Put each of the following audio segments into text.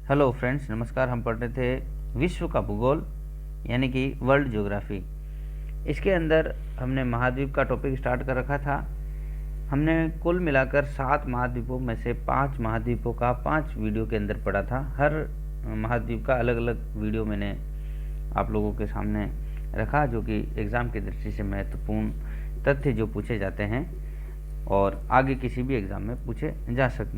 Hello friends, नमस्कार। हम पढ़ रहे थे विश्व का भूगोल यानी कि वर्ल्ड ज्योग्राफी। इसके अंदर हमने महाद्वीप का टॉपिक स्टार्ट कर रखा था। हमने कुल मिलाकर 7 महाद्वीपों में से 5 महाद्वीपों का 5 वीडियो के अंदर पढ़ा था। हर महाद्वीप का अलग अलग वीडियो मैंने आप लोगों के सामने रखा, जो कि एग्ज़ाम की दृष्टि से महत्वपूर्ण तथ्य जो पूछे जाते हैं और आगे किसी भी एग्ज़ाम में पूछे जा सकते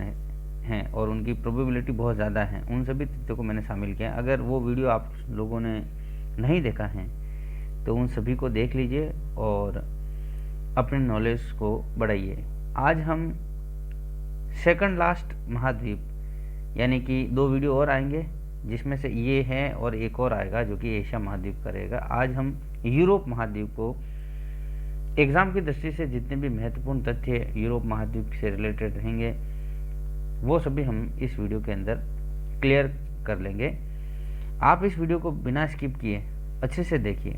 हैं और उनकी प्रोबेबिलिटी बहुत ज़्यादा है, उन सभी तथ्यों को मैंने शामिल किया। अगर वो वीडियो आप लोगों ने नहीं देखा है तो उन सभी को देख लीजिए और अपने नॉलेज को बढ़ाइए। आज हम सेकंड लास्ट महाद्वीप यानी कि 2 वीडियो और आएंगे, जिसमें से ये है और एक और आएगा जो कि एशिया महाद्वीप का रहेगा। आज हम यूरोप महाद्वीप को, एग्ज़ाम की दृष्टि से जितने भी महत्वपूर्ण तथ्य यूरोप महाद्वीप से रिलेटेड रहेंगे वो सभी हम इस वीडियो के अंदर क्लियर कर लेंगे। आप इस वीडियो को बिना स्किप किए अच्छे से देखिए,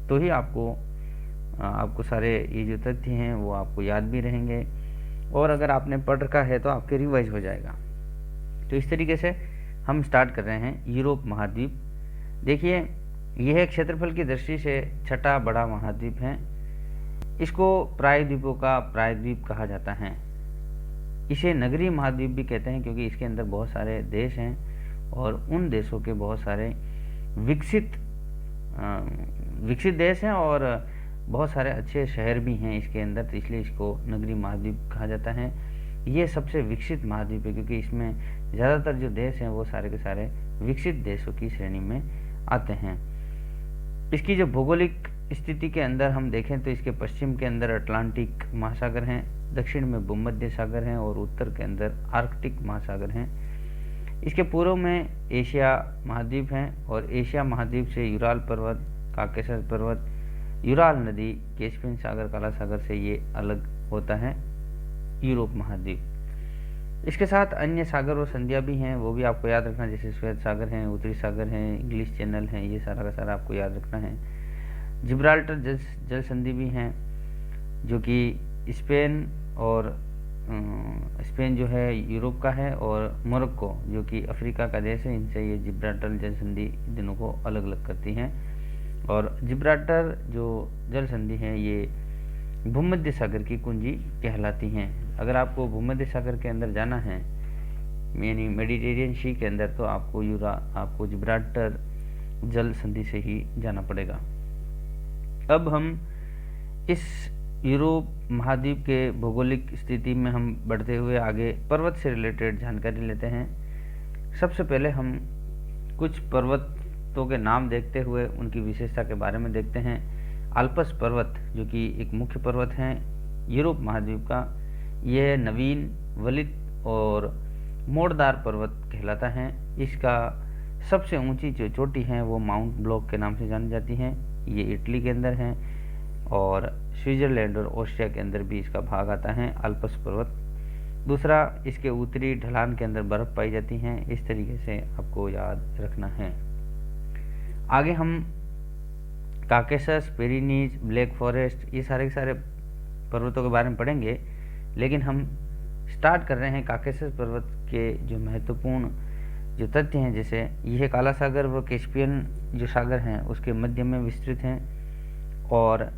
तो ही आपको सारे ये जो तथ्य हैं वो आपको याद भी रहेंगे, और अगर आपने पढ़ रखा है तो आपके रिवाइज हो जाएगा। तो इस तरीके से हम स्टार्ट कर रहे हैं यूरोप महाद्वीप। देखिए, यह क्षेत्रफल की दृष्टि से छठा बड़ा महाद्वीप है। इसको प्रायद्वीपों का प्रायद्वीप कहा जाता है। इसे नगरीय महाद्वीप भी कहते हैं क्योंकि इसके अंदर बहुत सारे देश हैं और उन देशों के बहुत सारे विकसित देश हैं और बहुत सारे अच्छे शहर भी हैं इसके अंदर, तो इसलिए इसको नगरीय महाद्वीप कहा जाता है। ये सबसे विकसित महाद्वीप है क्योंकि इसमें ज़्यादातर जो देश हैं वो सारे के सारे विकसित देशों की श्रेणी में आते हैं। इसकी जो भौगोलिक स्थिति के अंदर हम देखें तो इसके पश्चिम के अंदर अटलांटिक महासागर हैं, दक्षिण में भूमध्य सागर हैं और उत्तर के अंदर आर्कटिक महासागर हैं। इसके पूर्व में एशिया महाद्वीप हैं और एशिया महाद्वीप से यूराल पर्वत, काकेशस पर्वत, यूराल नदी, कैस्पियन सागर, काला सागर से ये अलग होता है यूरोप महाद्वीप। इसके साथ अन्य सागर और संधियाँ भी हैं, वो भी आपको याद रखना, जैसे श्वेत सागर हैं, उत्तरी सागर हैं, इंग्लिश चैनल हैं, ये सारा का सारा आपको याद रखना है। जिब्राल्टर जल संधि भी हैं, जो कि स्पेन जो है यूरोप का है, और मोरक्को जो कि अफ्रीका का देश है, इनसे ये जिब्राल्टर जल संधि दोनों को अलग अलग करती हैं। और जिब्राल्टर जो जल संधि है ये भूमध्य सागर की कुंजी कहलाती हैं। अगर आपको भूमध्य सागर के अंदर जाना है यानी मेडिटेरियन सी के अंदर, तो आपको जिब्राल्टर जल संधि से ही जाना पड़ेगा। अब हम इस यूरोप महाद्वीप के भौगोलिक स्थिति में हम बढ़ते हुए आगे पर्वत से रिलेटेड जानकारी लेते हैं। सबसे पहले हम कुछ पर्वतों के नाम देखते हुए उनकी विशेषता के बारे में देखते हैं। आल्प्स पर्वत जो कि एक मुख्य पर्वत है यूरोप महाद्वीप का, यह नवीन, वलित और मोड़दार पर्वत कहलाता है। इसका सबसे ऊंची जो चोटी है वो माउंट ब्लॉक के नाम से जानी जाती है। ये इटली के अंदर है और स्विट्जरलैंड और ऑस्ट्रिया के अंदर भी इसका भाग आता है, आल्प्स पर्वत। दूसरा, इसके उत्तरी ढलान के अंदर बर्फ पाई जाती है। इस तरीके से आपको याद रखना है। आगे हम काकेशस, पेरिनीज, ब्लैक फॉरेस्ट, ये सारे के सारे पर्वतों के बारे में पढ़ेंगे, लेकिन हम स्टार्ट कर रहे हैं काकेशस पर्वत के जो महत्वपूर्ण जो तथ्य हैं। जैसे यह काला सागर व कैस्पियन जो सागर हैं उसके मध्य में विस्तृत हैं, और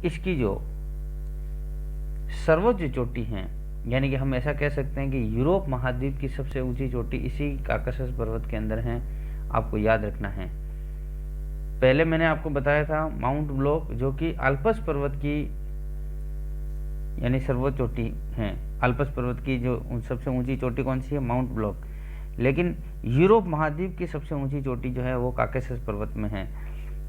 इसकी जो सर्वोच्च चोटी हैं, यानी कि हम ऐसा कह सकते हैं कि यूरोप महाद्वीप की सबसे ऊंची चोटी इसी काकेशस पर्वत के अंदर है, आपको याद रखना है। पहले मैंने आपको बताया था माउंट ब्लॉक जो कि आल्प्स पर्वत की यानी सर्वोच्च चोटी है। आल्प्स पर्वत की जो सबसे ऊंची चोटी कौन सी है? Mount block. लेकिन यूरोप महाद्वीप की सबसे ऊंची चोटी जो है वो काकेशस पर्वत में है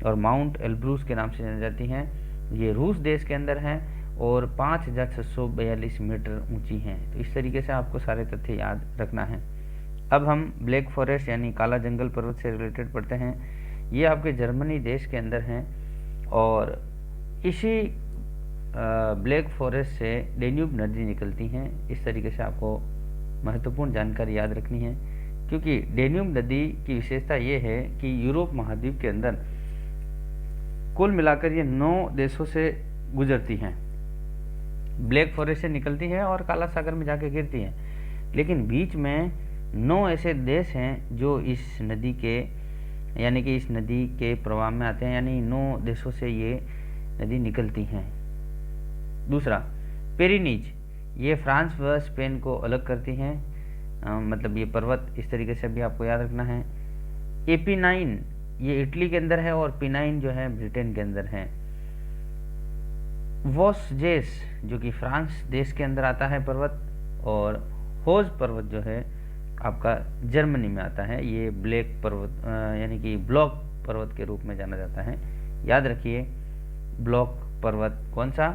और माउंट एल्ब्रूस के नाम से जानी जाती है। ये रूस देश के अंदर है और 5642 मीटर ऊंची है। तो इस तरीके से आपको सारे तथ्य याद रखना है। अब हम ब्लैक फॉरेस्ट यानी काला जंगल पर्वत से रिलेटेड पढ़ते हैं। ये आपके जर्मनी देश के अंदर हैं और इसी ब्लैक फॉरेस्ट से डेन्यूब नदी निकलती हैं। इस तरीके से आपको महत्वपूर्ण जानकारी याद रखनी है, क्योंकि डेन्यूब नदी की विशेषता ये है कि यूरोप महाद्वीप के अंदर कुल मिलाकर ये 9 देशों से गुजरती हैं। ब्लैक फॉरेस्ट से निकलती है और काला सागर में जाके गिरती है, लेकिन बीच में 9 ऐसे देश हैं जो इस नदी के यानी कि इस नदी के प्रवाह में आते हैं, यानी 9 देशों से ये नदी निकलती हैं। दूसरा, पेरिनीज, ये फ्रांस व स्पेन को अलग करती हैं, मतलब ये पर्वत इस तरीके से भी आपको याद रखना है। एपिनाइन, ये इटली के अंदर है और पिनाइन जो है ब्रिटेन के अंदर है। वोसजेस जो कि फ्रांस देश के अंदर आता है पर्वत, और होज पर्वत जो है आपका जर्मनी में आता है। ये ब्लैक पर्वत यानी कि ब्लॉक पर्वत के रूप में जाना जाता है। याद रखिए, ब्लॉक पर्वत कौन सा?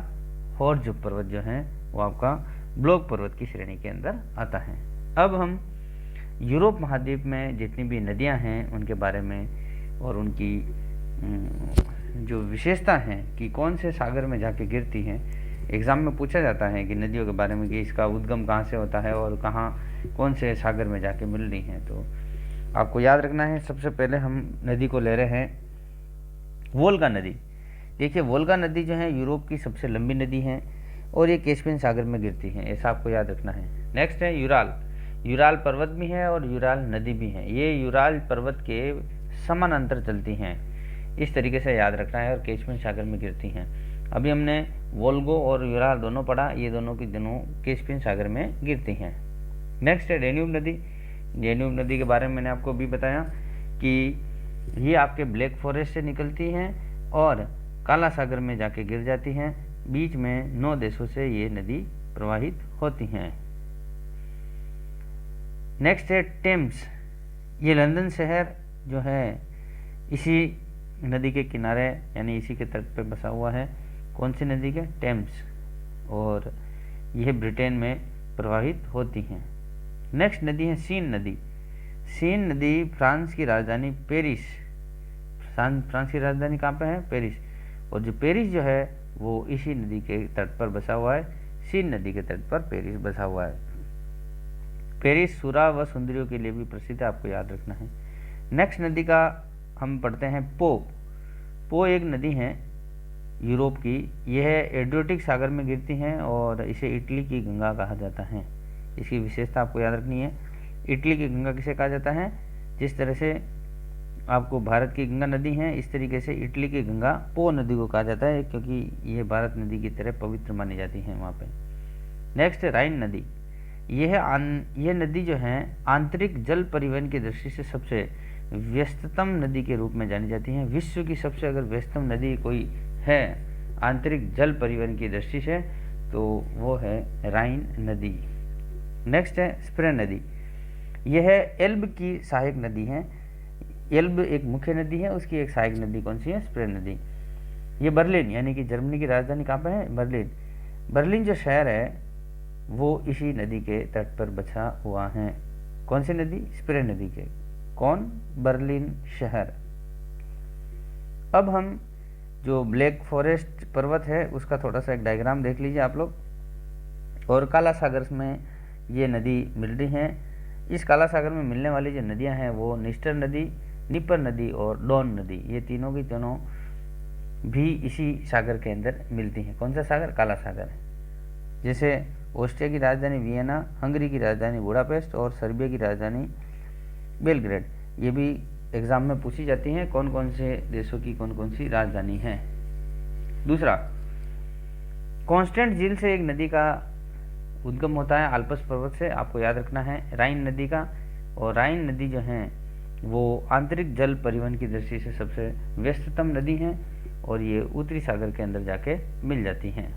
होर्ज पर्वत जो है वो आपका ब्लॉक पर्वत की श्रेणी के अंदर आता है। अब हम यूरोप महाद्वीप में जितनी भी नदियां हैं उनके बारे में और उनकी जो विशेषता हैं कि कौन से सागर में जाके गिरती हैं, एग्ज़ाम में पूछा जाता है कि नदियों के बारे में कि इसका उद्गम कहाँ से होता है और कहाँ कौन से सागर में जाके मिल रही हैं। तो आपको याद रखना है, सबसे पहले हम नदी को ले रहे हैं वोल्गा नदी। देखिए, वोल्गा नदी जो है यूरोप की सबसे लंबी नदी है और ये कैस्पियन सागर में गिरती है, ऐसा आपको याद रखना है। नेक्स्ट है यूराल। यूराल पर्वत भी है और यूराल नदी भी है। ये यूराल पर्वत के समानांतर चलती हैं, इस तरीके से याद रखना है, और कैस्पियन सागर में गिरती हैं। अभी हमने वोल्गो और यूराल दोनों पढ़ा, ये दोनों की दोनों कैस्पियन सागर में गिरती हैं। नेक्स्ट है डेन्यूब नदी। डेन्यूब नदी के बारे में मैंने आपको भी बताया कि ये आपके ब्लैक फॉरेस्ट से निकलती हैं और काला सागर में जाके गिर जाती हैं। बीच में 9 देशों से ये नदी प्रवाहित होती हैं। नेक्स्ट है टेम्स। ये लंदन शहर जो है इसी नदी के किनारे यानी इसी के तट पे बसा हुआ है। कौन सी नदी के? टेम्स, और यह ब्रिटेन में प्रवाहित होती हैं। नेक्स्ट नदी है सीन नदी। सीन नदी फ्रांस की राजधानी पेरिस, फ्रांस की राजधानी कहाँ पे है? पेरिस, और जो पेरिस जो है वो इसी नदी के तट पर बसा हुआ है। सीन नदी के तट पर पेरिस बसा हुआ है। पेरिस सुरा व सुंदरियों के लिए भी प्रसिद्ध है, आपको याद रखना है। नेक्स्ट नदी का हम पढ़ते हैं पो। पो एक नदी है यूरोप की, यह एड्रियाटिक सागर में गिरती हैं और इसे इटली की गंगा कहा जाता है। इसकी विशेषता आपको याद रखनी है। इटली की गंगा किसे कहा जाता है? जिस तरह से आपको भारत की गंगा नदी है, इस तरीके से इटली की गंगा पो नदी को कहा जाता है, क्योंकि ये भारत नदी की तरह पवित्र मानी जाती है वहाँ पे। नेक्स्ट है राइन नदी। यह नदी जो है आंतरिक जल परिवहन की दृष्टि से सबसे व्यस्ततम नदी के रूप में जानी जाती है। विश्व की सबसे अगर व्यस्तम नदी कोई है आंतरिक जल परिवहन की दृष्टि से तो वो है राइन नदी। नेक्स्ट है स्प्रे नदी। यह एल्ब की सहायक नदी है। एल्ब एक मुख्य नदी है, उसकी एक सहायक नदी कौन सी है? स्प्रे नदी। ये बर्लिन यानी कि जर्मनी की राजधानी कहाँ पर है? बर्लिन। बर्लिन जो शहर है वो इसी नदी के तट पर बसा हुआ है। कौन सी नदी? स्प्रे नदी के। कौन? बर्लिन शहर। अब हम जो ब्लैक फॉरेस्ट पर्वत है उसका थोड़ा सा एक डायग्राम देख लीजिए आप लोग। और काला सागर में ये नदी मिल रही हैं। इस काला सागर में मिलने वाली जो नदियां हैं वो निस्टर नदी, निपर नदी और डॉन नदी, ये तीनों की तीनों भी इसी सागर के अंदर मिलती हैं। कौन सा सागर? काला सागर। जैसे ऑस्ट्रिया की राजधानी वियना, हंगरी की राजधानी बुडापेस्ट और सर्बिया की राजधानी बेलग्रेड, ये भी एग्जाम में पूछी जाती हैं कौन कौन से देशों की कौन कौन सी राजधानी है। दूसरा, कॉन्स्टेंट झील से एक नदी का उद्गम होता है आल्प्स पर्वत से, आपको याद रखना है, राइन नदी का। और राइन नदी जो है वो आंतरिक जल परिवहन की दृष्टि से सबसे व्यस्ततम नदी है और ये उत्तरी सागर के अंदर जाके मिल जाती हैं।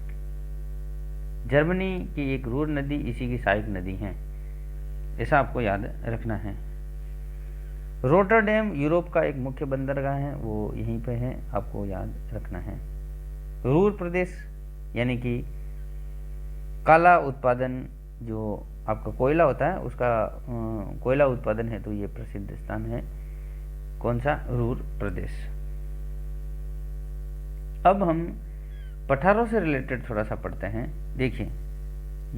जर्मनी की एक रूर नदी इसी की सहायक नदी है, ऐसा आपको याद रखना है। रोटरडैम यूरोप का एक मुख्य बंदरगाह है, वो यहीं पे है, आपको याद रखना है। रूर प्रदेश यानी कि काला उत्पादन जो आपका कोयला होता है उसका कोयला उत्पादन है तो ये प्रसिद्ध स्थान है। कौन सा? रूर प्रदेश। अब हम पठारों से रिलेटेड थोड़ा सा पढ़ते हैं। देखिए,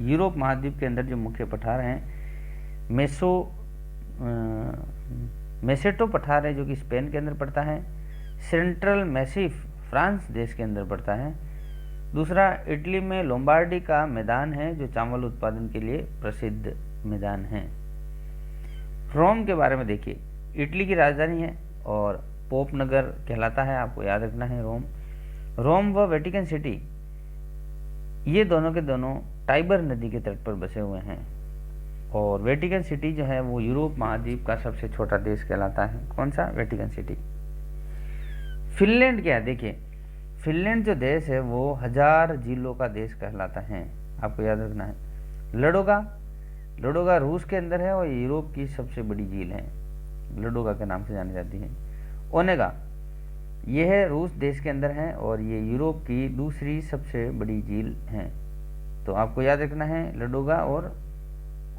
यूरोप महाद्वीप के अंदर जो मुख्य पठार हैं, मेसेटो पठार है जो कि स्पेन के अंदर पड़ता है। सेंट्रल मैसिफ फ्रांस देश के अंदर पड़ता है। दूसरा, इटली में लोम्बार्डी का मैदान है जो चावल उत्पादन के लिए प्रसिद्ध मैदान है। रोम के बारे में देखिए, इटली की राजधानी है और पोप नगर कहलाता है, आपको याद रखना है रोम। रोम व वेटिकन सिटी ये दोनों के दोनों टाइबर नदी के तट पर बसे हुए हैं। और वेटिकन सिटी जो है वो यूरोप महाद्वीप का सबसे छोटा देश कहलाता है। कौन सा? Vatican city. फिनलैंड क्या है? देखिए, फिनलैंड जो देश है वो 1000 झीलों का देश कहलाता है, आपको याद रखना है। लडोगा रूस के अंदर है और यूरोप की सबसे बड़ी झील है, लडोगा के नाम से जानी जाती है। ओनेगा यह है रूस देश के अंदर है और ये यूरोप की दूसरी सबसे बड़ी झील है। तो आपको याद रखना है लडोगा और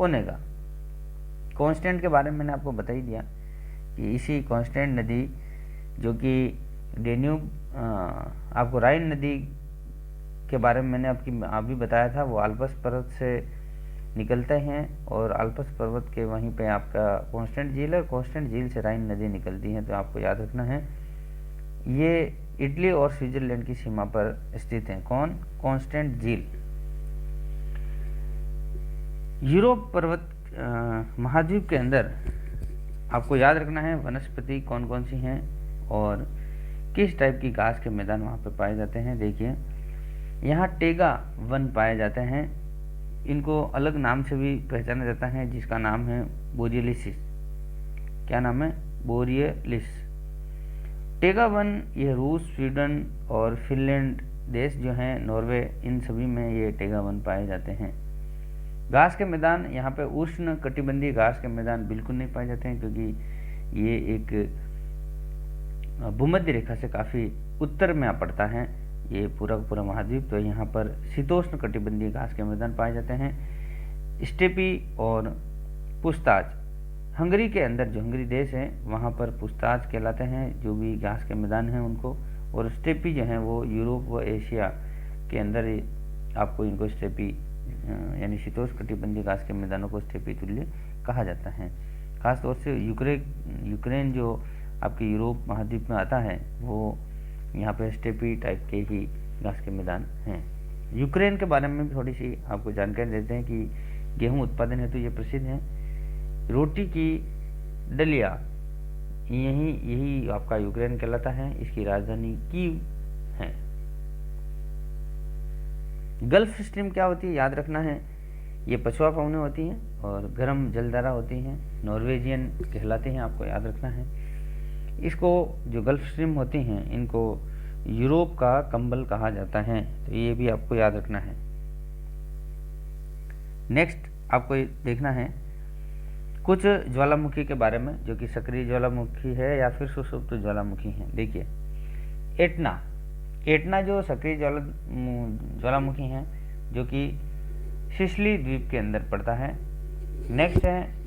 ओनेगा। कॉन्स्टेंट के बारे में मैंने आपको बता ही दिया कि इसी कॉन्स्टेंट नदी जो कि डेन्यूब, आपको राइन नदी के बारे में मैंने अभी बताया था, वो आल्प्स पर्वत से निकलते हैं और आल्प्स पर्वत के वहीं पे आपका कॉन्स्टेंट झील है। कॉन्स्टेंट झील से राइन नदी निकलती है। तो आपको याद रखना है ये इटली और स्विट्जरलैंड की सीमा पर स्थित है। कौन? कॉन्स्टेंट झील। यूरोप पर्वत महाद्वीप के अंदर आपको याद रखना है वनस्पति कौन कौन सी हैं और किस टाइप की घास के मैदान वहाँ पे पाए जाते हैं। देखिए, यहाँ टेगा वन पाए जाते हैं, इनको अलग नाम से भी पहचाना जाता है जिसका नाम है बोरियलिस। क्या नाम है? बोरियलिस। टेगा वन ये रूस, स्वीडन और फिनलैंड देश जो हैं, नॉर्वे, इन सभी में ये टेगा वन पाए जाते हैं। घास के मैदान, यहाँ पे उष्ण कटिबंधीय घास के मैदान बिल्कुल नहीं पाए जाते हैं क्योंकि ये एक भूमध्य रेखा से काफ़ी उत्तर में आ पड़ता है ये पूरा पूरा महाद्वीप। तो यहाँ पर शीतोष्ण कटिबंधीय घास के मैदान पाए जाते हैं। स्टेपी और पुछताछ, हंगरी के अंदर जो हंगरी देश है वहाँ पर पुछताछ कहलाते हैं जो भी घास के मैदान हैं उनको। और स्टेपी जो हैं वो यूरोप व एशिया के अंदर आपको इनको स्टेपी यानी शीतोष्ण कटिबंधीय घास के मैदानों को स्टेपी तुल्य कहा जाता है। खासतौर से यूक्रेन जो आपके यूरोप महाद्वीप में आता है वो यहाँ पे स्टेपी टाइप के ही घास के मैदान हैं। यूक्रेन के बारे में भी थोड़ी सी आपको जानकारी देते हैं कि गेहूं उत्पादन हेतु ये प्रसिद्ध है। रोटी की डलिया यही आपका यूक्रेन कहलाता है, इसकी राजधानी कीव है। गल्फ स्ट्रीम क्या होती है? याद रखना है ये पछुआ पवनें होती हैं और गर्म जलधारा होती हैं, नॉर्वेजियन कहलाती हैं, आपको याद रखना है। इसको जो गल्फ स्ट्रीम होती हैं इनको यूरोप का कंबल कहा जाता है, तो ये भी आपको याद रखना है। नेक्स्ट आपको देखना है कुछ ज्वालामुखी के बारे में जो कि सक्रिय ज्वालामुखी है या फिर सुषुप्त ज्वालामुखी है। देखिए, एटना जो सक्रिय ज्वालामुखी है जो कि सिसिली द्वीप के अंदर पड़ता है। नेक्स्ट है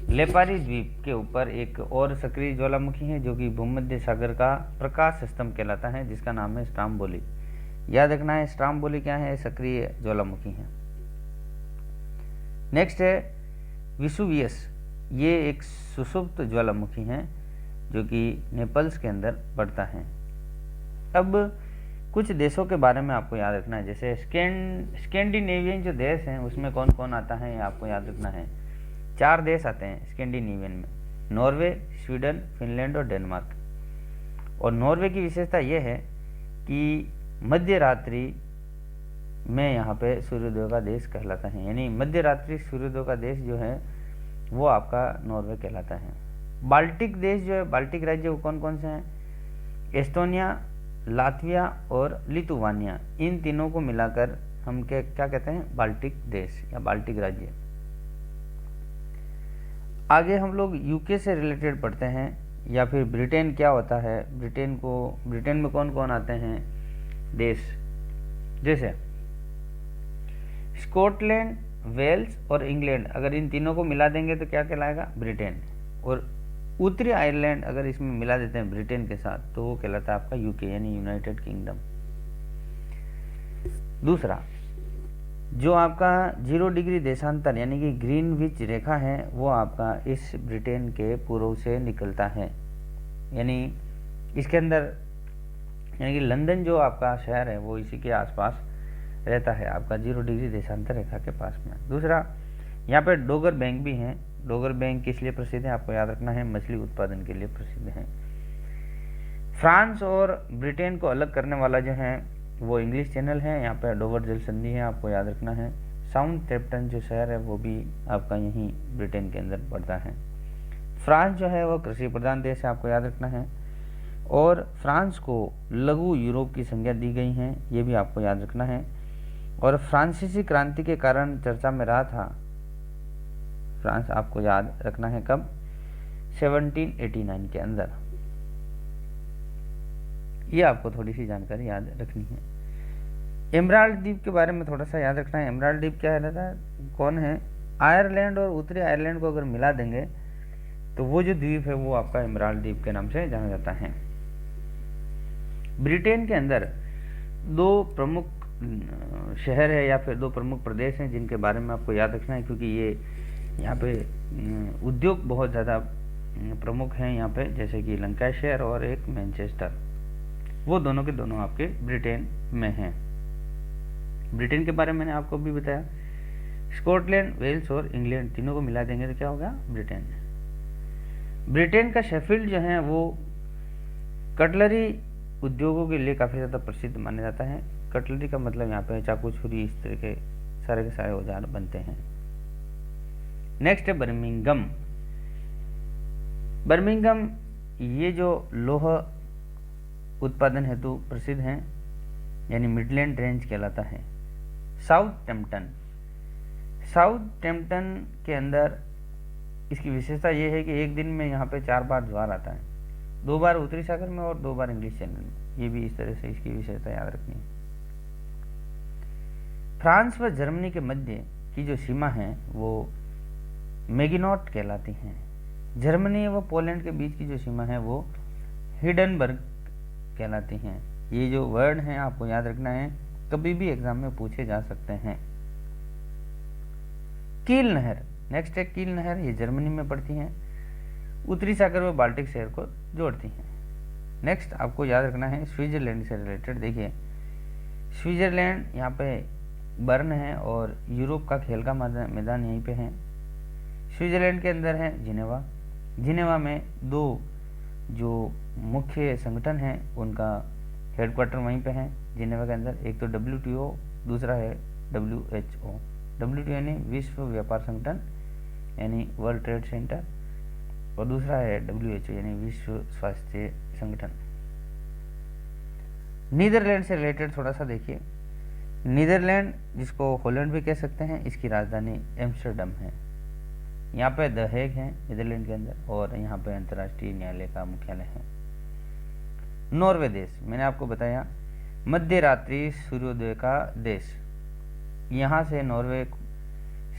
लेपारी द्वीप के ऊपर एक और सक्रिय ज्वालामुखी है जो कि भूमध्य सागर का प्रकाश स्तंभ कहलाता है जिसका नाम है स्ट्राम्बोली। याद रखना है स्ट्राम्बोली क्या है? सक्रिय ज्वालामुखी है। नेक्स्ट है विसुवियस, ये एक सुषुप्त ज्वालामुखी है जो कि नेपल्स के अंदर पड़ता है। अब कुछ देशों के बारे में आपको याद रखना है, जैसे स्कैंडिनेवियन जो देश हैं उसमें कौन कौन आता है ये आपको याद रखना है। 4 देश आते हैं स्कैंडिनेवियन में, नॉर्वे, स्वीडन, फिनलैंड और डेनमार्क। और नॉर्वे की विशेषता यह है कि मध्य रात्रि में यहाँ पे सूर्योदय का देश कहलाता है, यानी मध्य रात्रि सूर्योदय का देश जो है वो आपका नॉर्वे कहलाता है। बाल्टिक देश जो है, बाल्टिक राज्य वो कौन कौन से हैं? एस्टोनिया, लातविया और लिथुआनिया, इन तीनों को मिलाकर हम क्या कहते हैं? बाल्टिक देश या बाल्टिक राज्य। आगे हम लोग यूके से रिलेटेड पढ़ते हैं या फिर ब्रिटेन क्या होता है, ब्रिटेन में कौन कौन आते हैं देश, जैसे स्कॉटलैंड, वेल्स और इंग्लैंड, अगर इन तीनों को मिला देंगे तो क्या कहलाएगा? ब्रिटेन। और उत्तरी आयरलैंड अगर इसमें मिला देते हैं ब्रिटेन के साथ तो वो कहलाता है आपका यूके यानी यूनाइटेड किंगडम। दूसरा, जो आपका 0 डिग्री देशांतर यानी कि ग्रीनविच रेखा है वो आपका इस ब्रिटेन के पूर्व से निकलता है, यानी इसके अंदर यानी कि लंदन जो आपका शहर है वो इसी के आसपास रहता है, आपका 0 डिग्री देशांतर रेखा के पास में। दूसरा, यहाँ पे डोगर बैंक भी हैं डोगर बैंक किस लिए प्रसिद्ध है, आपको याद रखना है, मछली उत्पादन के लिए प्रसिद्ध है। फ्रांस और ब्रिटेन को अलग करने वाला जो है वो इंग्लिश चैनल है, यहाँ पे डोवर जल संधि है, आपको याद रखना है। साउथहैम्पटन जो शहर है वो भी आपका यहीं ब्रिटेन के अंदर पड़ता है। फ्रांस जो है वो कृषि प्रधान देश है, आपको याद रखना है। और फ्रांस को लघु यूरोप की संज्ञा दी गई है, ये भी आपको याद रखना है। और फ्रांसीसी क्रांति के कारण चर्चा में रहा था फ्रांस, आपको याद रखना है कब, 1789 के अंदर। ये आपको थोड़ी सी जानकारी याद रखनी है। एमराल्ड द्वीप के बारे में थोड़ा सा याद रखना है। एमराल्ड द्वीप क्या है, कौन है, आयरलैंड और उत्तरी आयरलैंड को अगर मिला देंगे तो वो जो द्वीप है वो आपका एमराल्ड द्वीप के नाम से जाना जाता है। ब्रिटेन के अंदर दो प्रमुख शहर है या फिर दो प्रमुख प्रदेश हैं जिनके बारे में आपको याद रखना है, क्योंकि ये यहाँ पे उद्योग बहुत ज़्यादा प्रमुख हैं यहाँ पे, जैसे कि लंकाशायर और एक मैनचेस्टर, वो दोनों के दोनों आपके ब्रिटेन में हैं। ब्रिटेन के बारे में मैंने आपको भी बताया। स्कॉटलैंड, वेल्स और इंग्लैंड तीनों को मिला देंगे तो क्या होगा, ब्रिटेन। ब्रिटेन का शेफील्ड जो है वो कटलरी उद्योगों के लिए काफ़ी ज़्यादा प्रसिद्ध माना जाता है। कटलरी का मतलब यहाँ पे चाकू, छुरी, इस तरह के सारे औजार बनते हैं। नेक्स्ट है बर्मिंघम। बर्मिंघम ये जो लोह उत्पादन हेतु प्रसिद्ध हैं, यानी मिडलैंड रेंज कहलाता है। साउथहैम्पटन के अंदर इसकी विशेषता ये है कि एक दिन में यहाँ पे 4 बार ज्वार आता है, 2 बार उत्तरी सागर में और 2 बार इंग्लिश चैनल में। ये भी इस तरह से इसकी विशेषता याद रखनी है। फ्रांस व जर्मनी के मध्य की जो सीमा है वो मैगिनॉट कहलाती है। जर्मनी व पोलैंड के बीच की जो सीमा है वो हिडनबर्ग कहलाती हैं। ये जो वर्ड हैं आपको याद रखना है, कभी भी एग्जाम में पूछे जा सकते हैं। कील नहर, नेक्स्ट है कील नहर, ये जर्मनी में पड़ती हैं, उत्तरी सागर व बाल्टिक शहर को जोड़ती हैं। नेक्स्ट आपको याद रखना है स्विट्जरलैंड से रिलेटेड। देखिए स्विट्जरलैंड यहाँ पे बर्न है और यूरोप का खेल का मैदान यहीं पे है। स्विट्जरलैंड के अंदर है जिनेवा में 2 जो मुख्य संगठन हैं उनका हेडक्वार्टर वहीं पे है जिनेवा के अंदर। एक तो WTO, दूसरा है WHO। WTO यानी विश्व व्यापार संगठन यानी वर्ल्ड ट्रेड सेंटर, और दूसरा है WHO यानी विश्व स्वास्थ्य संगठन। नीदरलैंड से रिलेटेड थोड़ा सा देखिए। नीदरलैंड जिसको हॉलैंड भी कह सकते हैं, इसकी राजधानी एम्स्टर्डम है। यहाँ पे द हेग है नीदरलैंड के अंदर, और यहाँ पे अंतर्राष्ट्रीय न्यायालय का मुख्यालय है। नॉर्वे देश, मैंने आपको बताया मध्य रात्रि सूर्योदय का देश। यहाँ से नॉर्वे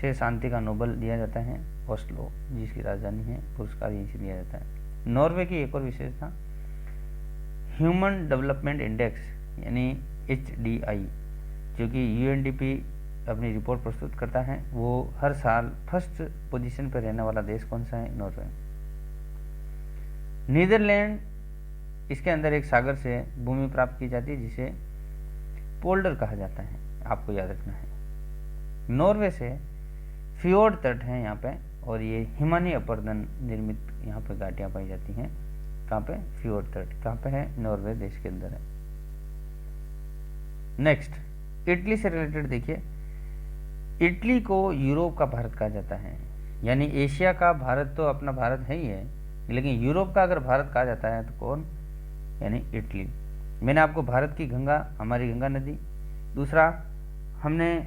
से शांति का नोबेल दिया जाता है। ओस्लो जिसकी राजधानी है, पुरस्कार यहीं से दिया जाता है। नॉर्वे की एक और विशेषता ह्यूमन डेवलपमेंट इंडेक्स यानी HDI, जो कि UNDP अपनी रिपोर्ट प्रस्तुत करता है, वो हर साल फर्स्ट पोजीशन पर रहने वाला देश कौन सा है, नॉर्वे। नीदरलैंड, इसके अंदर एक सागर से भूमि प्राप्त की जाती है जिसे पोल्डर कहा जाता है, आपको याद रखना है। नॉर्वे से फ्योर्ड तट है यहाँ पे, और ये हिमानी अपरदन निर्मित यहाँ पे घाटियाँ पाई जाती हैं। कहाँ पे, फ्योर्ड तट कहाँ पे है, नॉर्वे देश के अंदर है। नेक्स्ट इटली से रिलेटेड देखिए। इटली को यूरोप का भारत कहा जाता है, यानी एशिया का भारत तो अपना भारत है ही है, लेकिन यूरोप का अगर भारत कहा जाता है तो कौन, यानी इटली। मैंने आपको भारत की गंगा, हमारी गंगा नदी, दूसरा हमने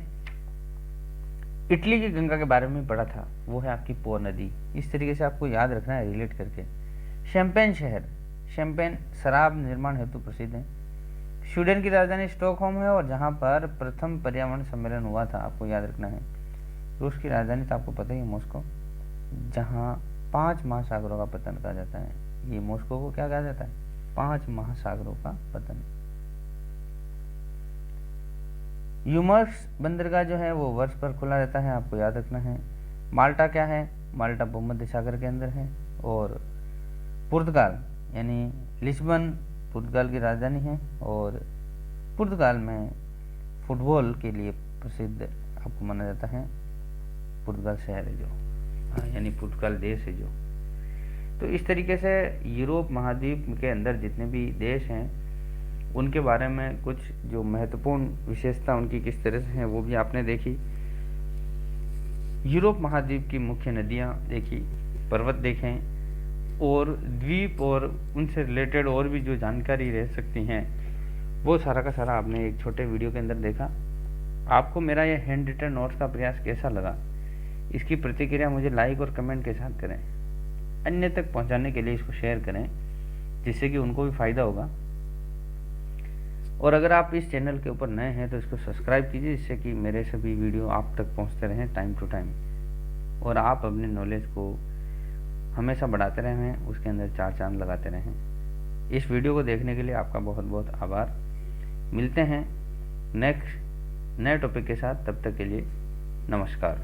इटली की गंगा के बारे में पढ़ा था, वो है आपकी पो नदी। इस तरीके से आपको याद रखना है रिलेट करके। शैंपेन शहर, शैंपेन शराब निर्माण हेतु प्रसिद्ध है। स्वीडन की राजधानी स्टॉकहोम है, और जहाँ पर प्रथम पर्यावरण सम्मेलन हुआ था, आपको याद रखना है। रूस की राजधानी तो आपको पता ही है, मॉस्को, जहाँ 5 महासागरों का पतन कहा जाता है। ये मॉस्को को क्या कहा जाता है, 5 महासागरों का पतन। यूमर्स बंदरगाह जो है वो वर्ष पर खुला रहता है, आपको याद रखना है। माल्टा क्या है, माल्टा भूमध्य सागर के अंदर है। और पुर्तगाल यानी लिस्बन पुर्तगाल की राजधानी है, और पुर्तगाल में फुटबॉल के लिए प्रसिद्ध आपको माना जाता है, पुर्तगाल शहर है जो। यानी पुर्तगाल देश है जो। तो इस तरीके से यूरोप महाद्वीप के अंदर जितने भी देश हैं उनके बारे में कुछ जो महत्वपूर्ण विशेषता उनकी किस तरह से हैं वो भी आपने देखी। यूरोप महाद्वीप की मुख्य नदियाँ देखी, पर्वत देखें और द्वीप और उनसे रिलेटेड और भी जो जानकारी रह सकती हैं वो सारा का सारा आपने एक छोटे वीडियो के अंदर देखा। आपको मेरा यह हैंड रिटन नोट्स का प्रयास कैसा लगा, इसकी प्रतिक्रिया मुझे लाइक और कमेंट के साथ करें। अन्य तक पहुंचाने के लिए इसको शेयर करें जिससे कि उनको भी फ़ायदा होगा। और अगर आप इस चैनल के ऊपर नए हैं तो इसको सब्सक्राइब कीजिए जिससे कि मेरे सभी वीडियो आप तक पहुंचते रहें टाइम टू टाइम और आप अपने नॉलेज को हमेशा बढ़ाते रहें, उसके अंदर चार चांद लगाते रहें। इस वीडियो को देखने के लिए आपका बहुत बहुत आभार। मिलते हैं नेक्स्ट नए टॉपिक के साथ, तब तक के लिए नमस्कार।